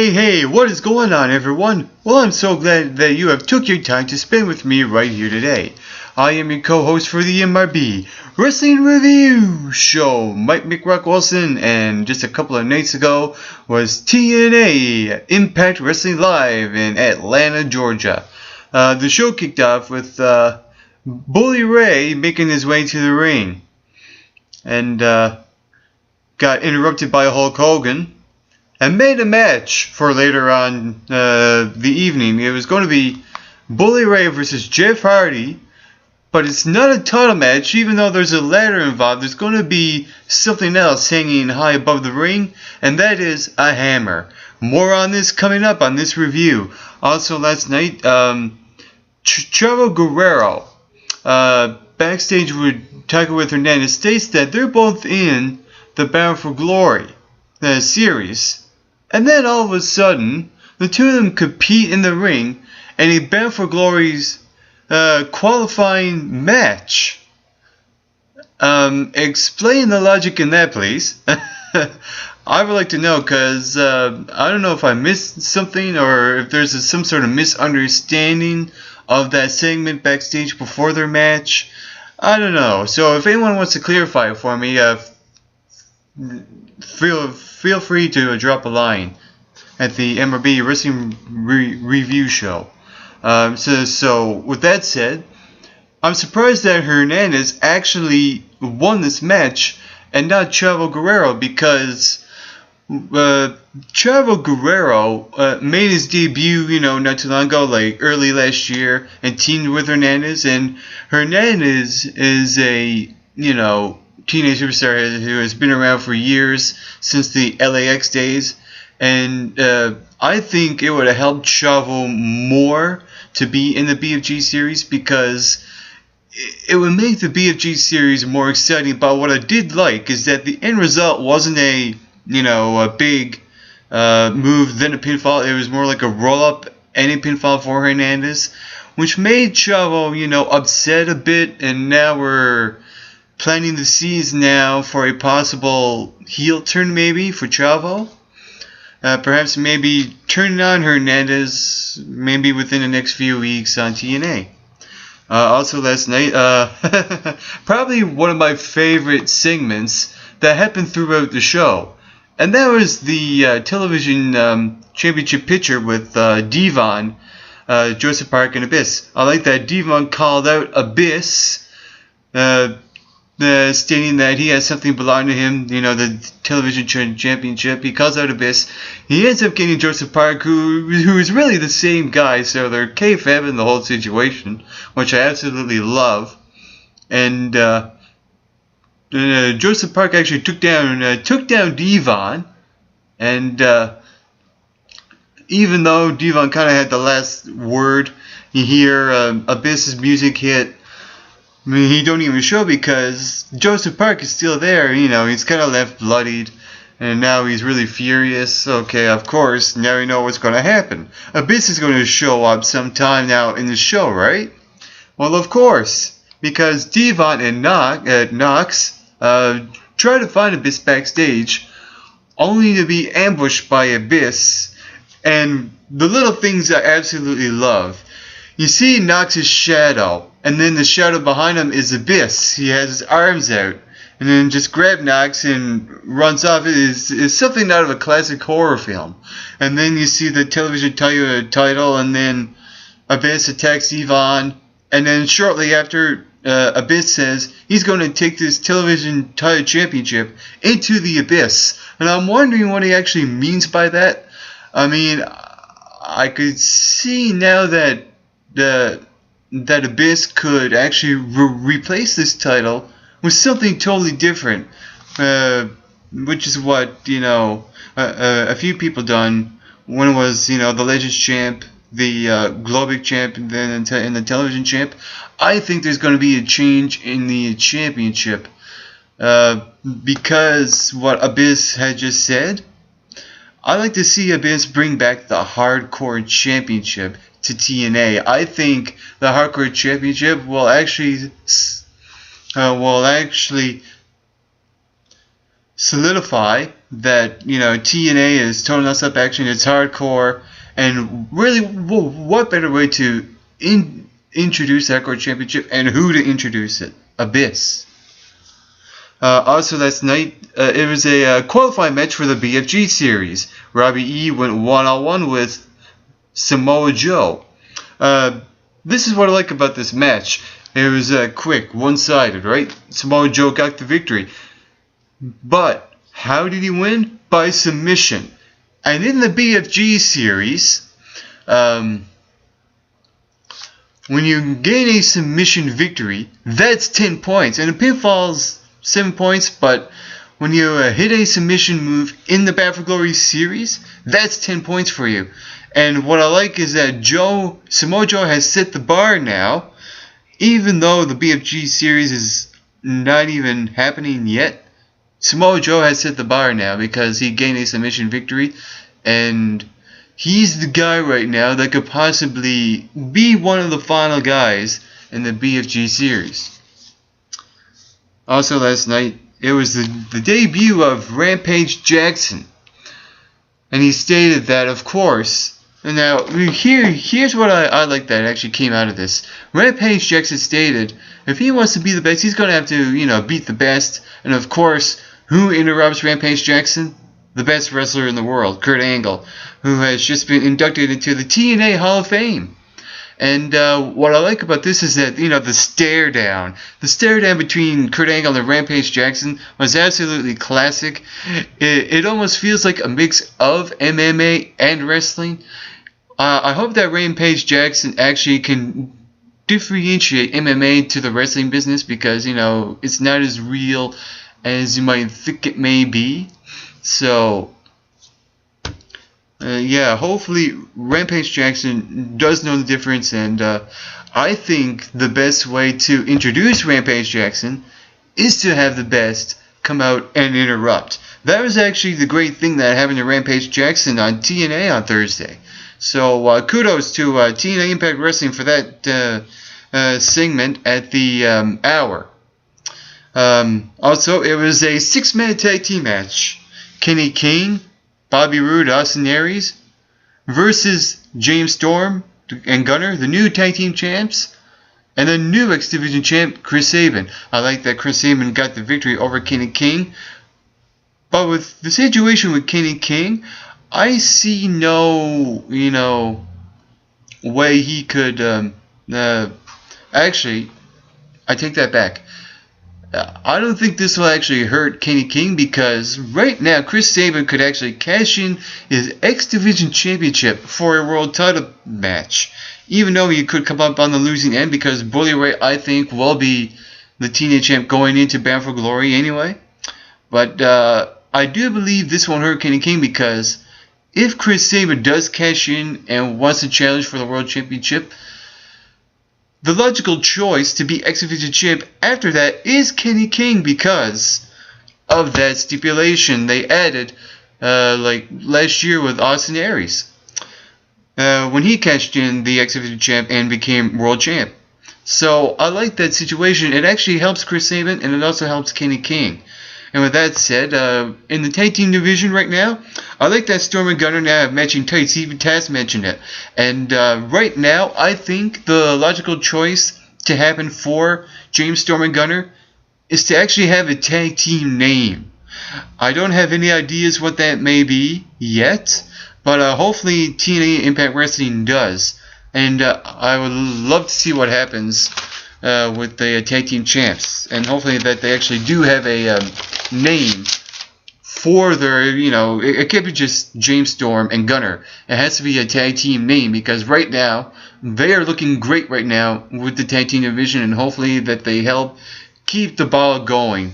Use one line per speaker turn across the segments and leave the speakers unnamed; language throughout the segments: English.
Hey, what is going on, everyone? Well, I'm so glad that you have took your time to spend with me right here today. I am your co-host for the MRB Wrestling Review Show, Mike McRock-Wilson, and just a couple of nights ago was TNA Impact Wrestling Live in Atlanta, Georgia. The show kicked off with Bully Ray making his way to the ring, and got interrupted by Hulk Hogan, and made a match for later on the evening. It was going to be Bully Ray versus Jeff Hardy, but it's not a title match. Even though there's a ladder involved, there's going to be something else hanging high above the ring, and that is a hammer. More on this coming up on this review. Also last night, Chavo Guerrero, backstage with Tiger Hernandez, states that they're both in the Bound for Glory series. And then all of a sudden, the two of them compete in the ring in a Bound for Glory's qualifying match. Explain the logic in that, please. I would like to know, because I don't know if I missed something or if there's some sort of misunderstanding of that segment backstage before their match. I don't know. So if anyone wants to clarify it for me, feel free to drop a line at the MRB Wrestling Review Show. So with that said, I'm surprised that Hernandez actually won this match and not Chavo Guerrero, because Chavo Guerrero made his debut, not too long ago, like early last year, and teamed with Hernandez. And Hernandez is a, teenage superstar who has been around for years, since the LAX days, and I think it would have helped Chavo more to be in the BFG series, because it would make the BFG series more exciting. But what I did like is that the end result wasn't a big move then a pinfall. It was more like a roll up and a pinfall for Hernandez, which made Chavo upset a bit, and now we're planting the seeds now for a possible heel turn, maybe, for Chavo. Perhaps maybe turning on Hernandez maybe within the next few weeks on TNA. Also last night, probably one of my favorite segments that happened throughout the show. And that was the television championship picture with Devon, Joseph Park, and Abyss. I like that Devon called out Abyss, stating that he has something belonging to him, the television championship. He calls out Abyss. He ends up getting Joseph Park, who is really the same guy, so they're kayfabe in the whole situation, which I absolutely love. And Joseph Park actually took down Devon, and even though Devon kind of had the last word, you hear Abyss's music hit. I mean, he don't even show, because Joseph Park is still there. He's kind of left bloodied, and now he's really furious. Okay, of course, now we know what's going to happen. Abyss is going to show up sometime now in the show, right? Well, of course, because Devon and Knox try to find Abyss backstage, only to be ambushed by Abyss, and the little things I absolutely love. You see Knox's shadow, and then the shadow behind him is Abyss. He has his arms out, and then just grab Knox and runs off. It is something out of a classic horror film. And then you see the television title, and then Abyss attacks Devon, and then shortly after, Abyss says he's going to take this television title championship into the Abyss. And I'm wondering what he actually means by that. I mean, I could see now that that Abyss could actually replace this title with something totally different, which is what a few people done. One was the Legends champ, the Globic champ, and then in the television champ. I think there's going to be a change in the championship, because what Abyss had just said, I like to see Abyss bring back the Hardcore Championship to TNA. I think the Hardcore Championship will actually solidify that, you know, TNA is total non-stop action. It's hardcore, and really, what better way to introduce the Hardcore Championship and who to introduce it? Abyss. Also last night, it was a qualifying match for the BFG series. Robbie E went one-on-one with Samoa Joe. This is what I like about this match. It was quick, one-sided, right? Samoa Joe got the victory. But how did he win? By submission. And in the BFG series, when you gain a submission victory, that's 10 points. And a pinfall's 7 points, but when you hit a submission move in the Battle for Glory series, that's 10 points for you. And what I like is that Samoa Joe has set the bar now, even though the BFG series is not even happening yet. Samoa Joe has set the bar now because he gained a submission victory, and he's the guy right now that could possibly be one of the final guys in the BFG series. Also last night, it was the debut of Rampage Jackson. And he stated that, of course, and now here's what I like that actually came out of this. Rampage Jackson stated, if he wants to be the best, he's going to have to, you know, beat the best. And of course, who interrupts Rampage Jackson? The best wrestler in the world, Kurt Angle, who has just been inducted into the TNA Hall of Fame. And what I like about this is that, you know, the stare down between Kurt Angle and Rampage Jackson was absolutely classic. It almost feels like a mix of MMA and wrestling. I hope that Rampage Jackson actually can differentiate MMA to the wrestling business, because, you know, it's not as real as you might think it may be. So yeah, hopefully Rampage Jackson does know the difference, and I think the best way to introduce Rampage Jackson is to have the best come out and interrupt. That was actually the great thing that happened to Rampage Jackson on TNA on Thursday. So kudos to TNA Impact Wrestling for that segment at the hour. Also, it was a 6-man tag team match. Kenny King, Bobby Roode, Austin Aries versus James Storm and Gunner, the new tag team champs, and the new X Division champ, Chris Sabin. I like that Chris Sabin got the victory over Kenny King. But with the situation with Kenny King, I see no, you know, way he could. Actually, I take that back. I don't think this will actually hurt Kenny King, because right now Chris Sabin could actually cash in his X Division Championship for a world title match, even though he could come up on the losing end, because Bully Ray, I think, will be the TNA champ going into Bound for Glory anyway. But I do believe this won't hurt Kenny King, because if Chris Sabin does cash in and wants to challenge for the world championship, the logical choice to be X Division champ after that is Kenny King, because of that stipulation they added like last year with Austin Aries when he cashed in the X Division champ and became world champ. So I like that situation. It actually helps Chris Sabin, and it also helps Kenny King. And with that said, in the tag team division right now, I like that Storm and Gunner now have matching tights. Even Taz mentioned it. And right now, I think the logical choice to happen for James Storm and Gunner is to actually have a tag team name. I don't have any ideas what that may be yet, but hopefully TNA Impact Wrestling does. And I would love to see what happens with the tag team champs, and hopefully that they actually do have a name for their, you know, it can't be just James Storm and Gunner. It has to be a tag team name, because right now they are looking great right now with the tag team division, and hopefully that they help keep the ball going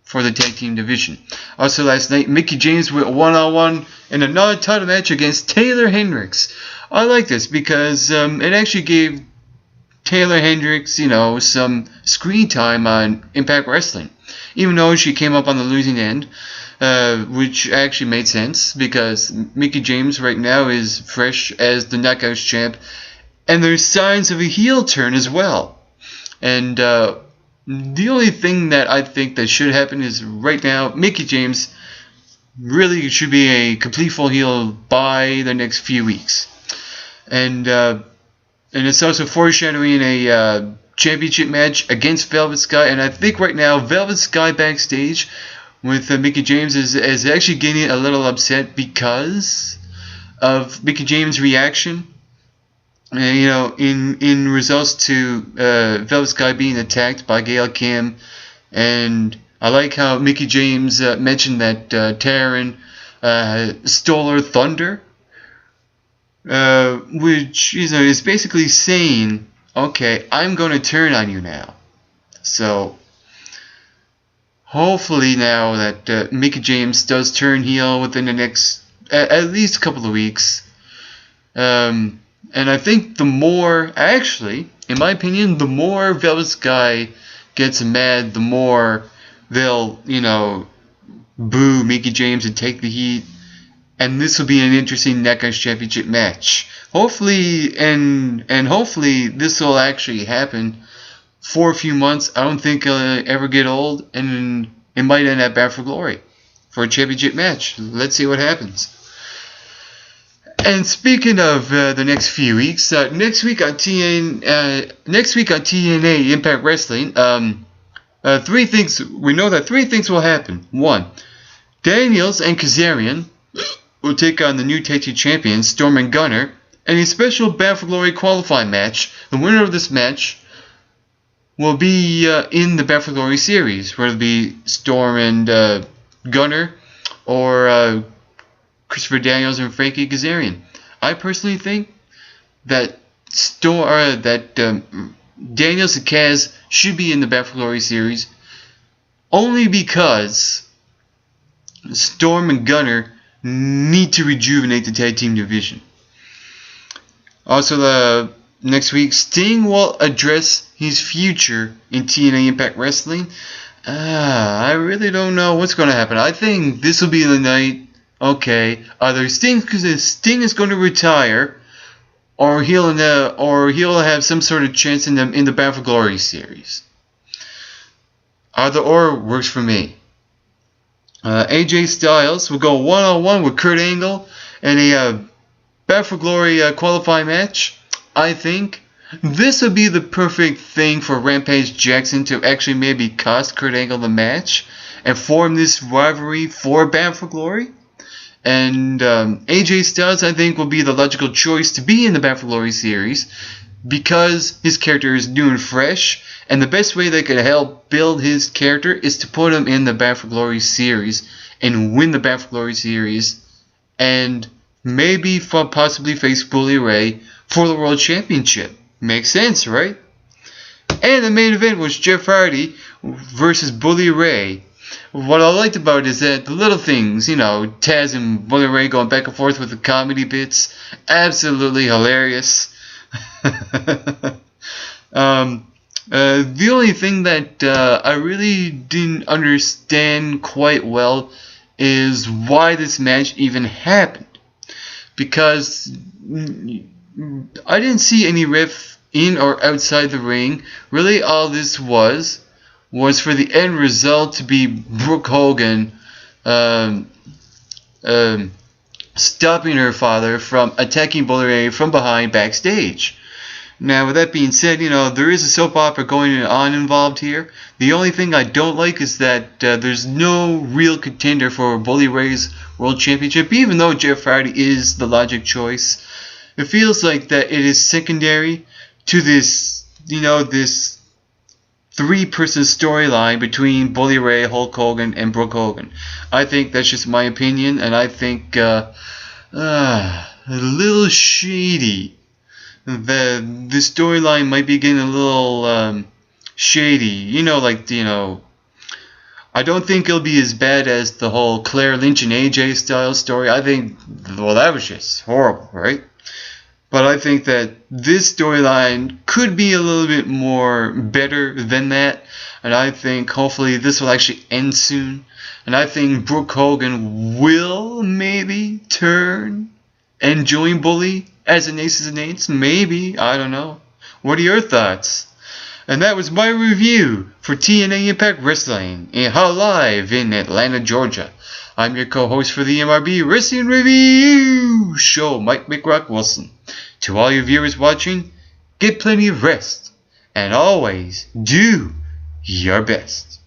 for the tag team division. Also last night, Mickie James went one-on-one in a non-title match against Taylor Hendricks. I like this because it actually gave Taylor Hendricks, you know, some screen time on Impact Wrestling, even though she came up on the losing end. which actually made sense because Mickie James right now is fresh as the Knockouts champ, and there's signs of a heel turn as well. And the only thing that I think that should happen is right now Mickie James really should be a complete full heel by the next few weeks, and it's also foreshadowing a championship match against Velvet Sky. And I think right now Velvet Sky backstage with Mickie James is actually getting a little upset because of Mickie James' reaction. In results to Velvet Sky being attacked by Gail Kim, and I like how Mickie James mentioned that Taryn stole her thunder, which is basically saying, okay, I'm going to turn on you now. So hopefully now that Mickie James does turn heel within the next at least a couple of weeks. And I think the more, actually, in my opinion, the more Velvet Sky gets mad, the more they'll, boo Mickie James and take the heat. And this will be an interesting Knockouts Championship match. Hopefully, and hopefully this will actually happen for a few months. I don't think it'll ever get old, and it might end at Bound for Glory for a championship match. Let's see what happens. And speaking of the next few weeks, next week on TNA Impact Wrestling, three things will happen. 1, Daniels and Kazarian will take on the new tag team champions Storm and Gunner in a special Bound for Glory qualifying match. The winner of this match will be in the Bound for Glory series, whether it be Storm and Gunner or Christopher Daniels and Frankie Kazarian. I personally think that Daniels and Kaz should be in the Bound for Glory series only because Storm and Gunner need to rejuvenate the tag team division. Also, next week, Sting will address his future in TNA Impact Wrestling. I really don't know what's going to happen. I think this will be the night. Okay, either Sting is going to retire, or he'll have some sort of chance in the Bound for Glory series. Either or works for me. AJ Styles will go one-on-one with Kurt Angle in a Bound for Glory qualifying match. I think this would be the perfect thing for Rampage Jackson to actually maybe cost Kurt Angle the match and form this rivalry for Bound for Glory. And AJ Styles, I think, will be the logical choice to be in the Bound for Glory series because his character is new and fresh, and the best way they could help build his character is to put him in the Bound for Glory series and win the Bound for Glory series, and maybe possibly face Bully Ray for the World Championship. Makes sense, right? And the main event was Jeff Hardy versus Bully Ray. What I liked about it is that the little things, Taz and Bully Ray going back and forth with the comedy bits, absolutely hilarious. The only thing that I really didn't understand quite well is why this match even happened. Because I didn't see any ref in or outside the ring. Really, all this was for the end result to be Brooke Hogan stopping her father from attacking Bully Ray from behind backstage. Now, with that being said, there is a soap opera going on involved here. The only thing I don't like is that there's no real contender for Bully Ray's World Championship, even though Jeff Hardy is the logic choice. It feels like that it is secondary to this, this three-person storyline between Bully Ray, Hulk Hogan, and Brooke Hogan. I think that's just my opinion, and I think a little shady. The storyline might be getting a little shady. I don't think it'll be as bad as the whole Claire Lynch and AJ Styles story. I think, that was just horrible, right? But I think that this storyline could be a little bit more better than that. And I think hopefully this will actually end soon. And I think Brooke Hogan will maybe turn and join Bully as an Aces and Eights. Maybe. I don't know. What are your thoughts? And that was my review for TNA Impact Wrestling in Live in Atlanta, Georgia. I'm your co-host for the MRB Wrestling Review Show, Mike McRock Wilson. To all your viewers watching, get plenty of rest, and always do your best.